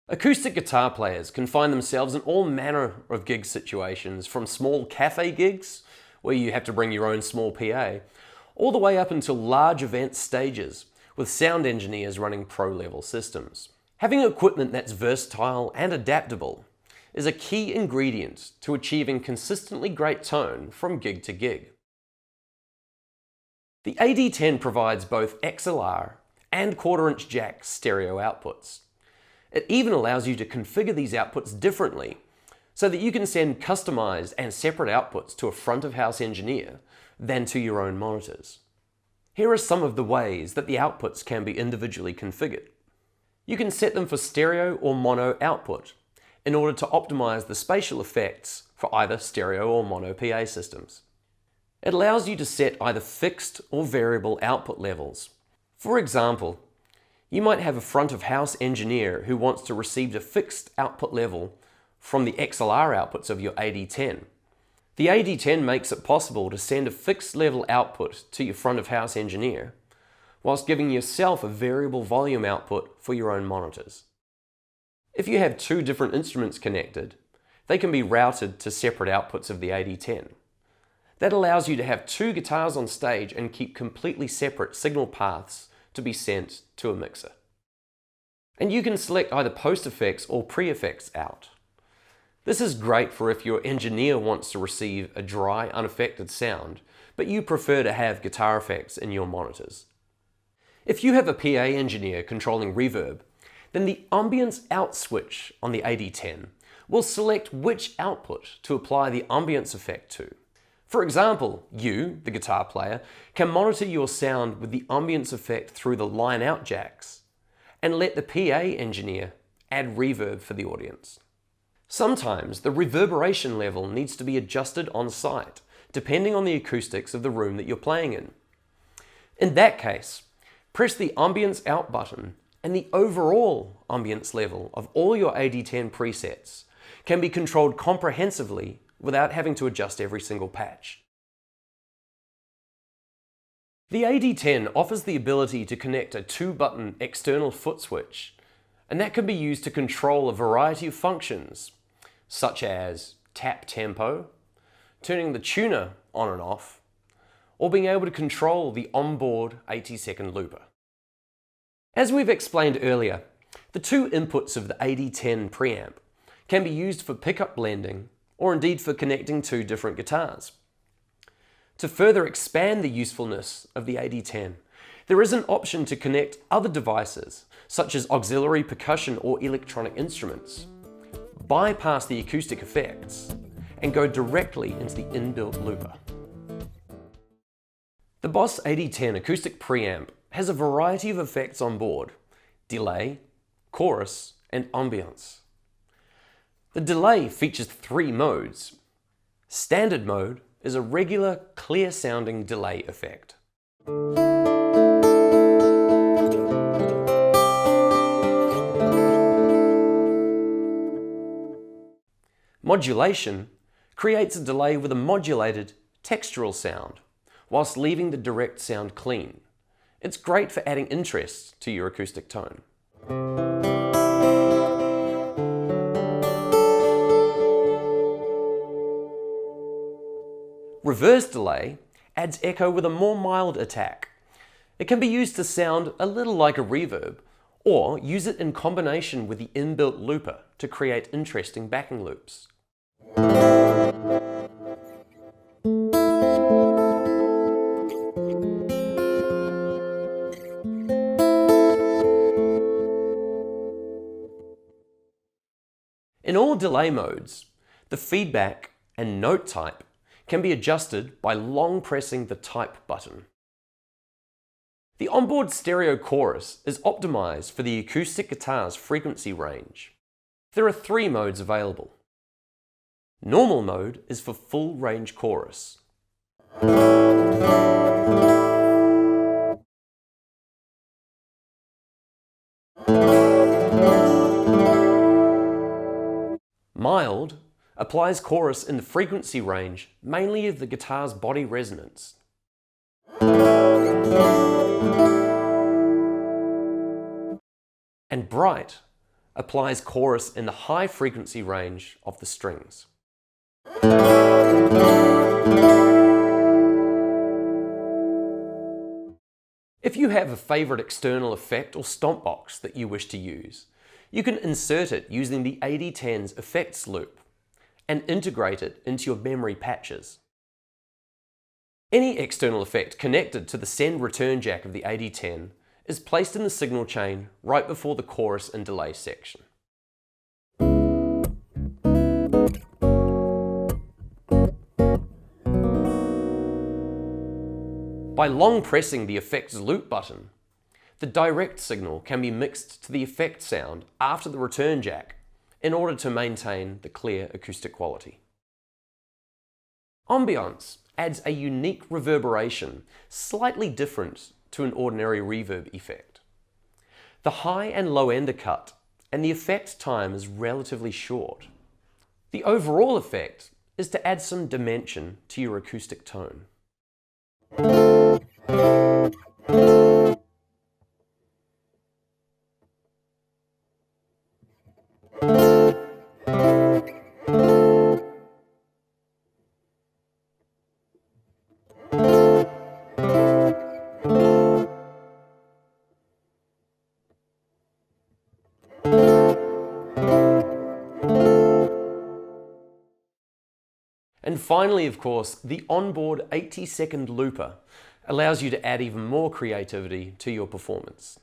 Acoustic guitar players can find themselves in all manner of gig situations, from small cafe gigs, where you have to bring your own small PA, all the way up until large event stages, with sound engineers running pro-level systems. Having equipment that's versatile and adaptable is a key ingredient to achieving consistently great tone from gig to gig. The AD-10 provides both XLR and quarter-inch jack stereo outputs. It even allows you to configure these outputs differently so that you can send customized and separate outputs to a front-of-house engineer than to your own monitors. Here are some of the ways that the outputs can be individually configured. You can set them for stereo or mono output in order to optimize the spatial effects for either stereo or mono PA systems. It allows you to set either fixed or variable output levels. For example, you might have a front-of-house engineer who wants to receive a fixed output level from the XLR outputs of your AD-10. The AD-10 makes it possible to send a fixed level output to your front-of-house engineer, whilst giving yourself a variable volume output for your own monitors. If you have two different instruments connected, they can be routed to separate outputs of the AD-10. That allows you to have two guitars on stage and keep completely separate signal paths to be sent to a mixer. And you can select either post-effects or pre-effects out. This is great for if your engineer wants to receive a dry, unaffected sound, but you prefer to have guitar effects in your monitors. If you have a PA engineer controlling reverb, then the ambience out switch on the AD-10 will select which output to apply the ambience effect to. For example, you, the guitar player, can monitor your sound with the ambience effect through the line-out jacks and let the PA engineer add reverb for the audience. Sometimes the reverberation level needs to be adjusted on site, depending on the acoustics of the room that you're playing in. In that case, press the ambience out button and the overall ambience level of all your AD-10 presets can be controlled comprehensively without having to adjust every single patch. The AD-10 offers the ability to connect a 2-button external foot switch, and that can be used to control a variety of functions, such as tap tempo, turning the tuner on and off, or being able to control the onboard 80-second looper. As we've explained earlier, the two inputs of the AD-10 preamp can be used for pickup blending or indeed for connecting two different guitars. To further expand the usefulness of the AD-10, there is an option to connect other devices, such as auxiliary percussion or electronic instruments, bypass the acoustic effects, and go directly into the inbuilt looper. The Boss AD-10 acoustic preamp has a variety of effects on board: delay, chorus, and ambience. The delay features 3 modes. Standard mode is a regular, clear-sounding delay effect. Modulation creates a delay with a modulated, textural sound, whilst leaving the direct sound clean. It's great for adding interest to your acoustic tone. Reverse delay adds echo with a more mild attack. It can be used to sound a little like a reverb, or use it in combination with the inbuilt looper to create interesting backing loops. In all delay modes, the feedback and note type can be adjusted by long pressing the type button. The onboard stereo chorus is optimized for the acoustic guitar's frequency range. There are 3 modes available. Normal mode is for full range chorus. Mild applies chorus in the frequency range mainly of the guitar's body resonance. And bright applies chorus in the high frequency range of the strings. If you have a favourite external effect or stomp box that you wish to use, you can insert it using the AD-10's effects loop and integrate it into your memory patches. Any external effect connected to the send-return jack of the AD-10 is placed in the signal chain right before the chorus and delay section. By long pressing the effects loop button, the direct signal can be mixed to the effect sound after the return jack in order to maintain the clear acoustic quality. Ambience adds a unique reverberation slightly different to an ordinary reverb effect. The high and low end are cut, and the effect time is relatively short. The overall effect is to add some dimension to your acoustic tone. And finally, of course, the onboard 80-second looper allows you to add even more creativity to your performance.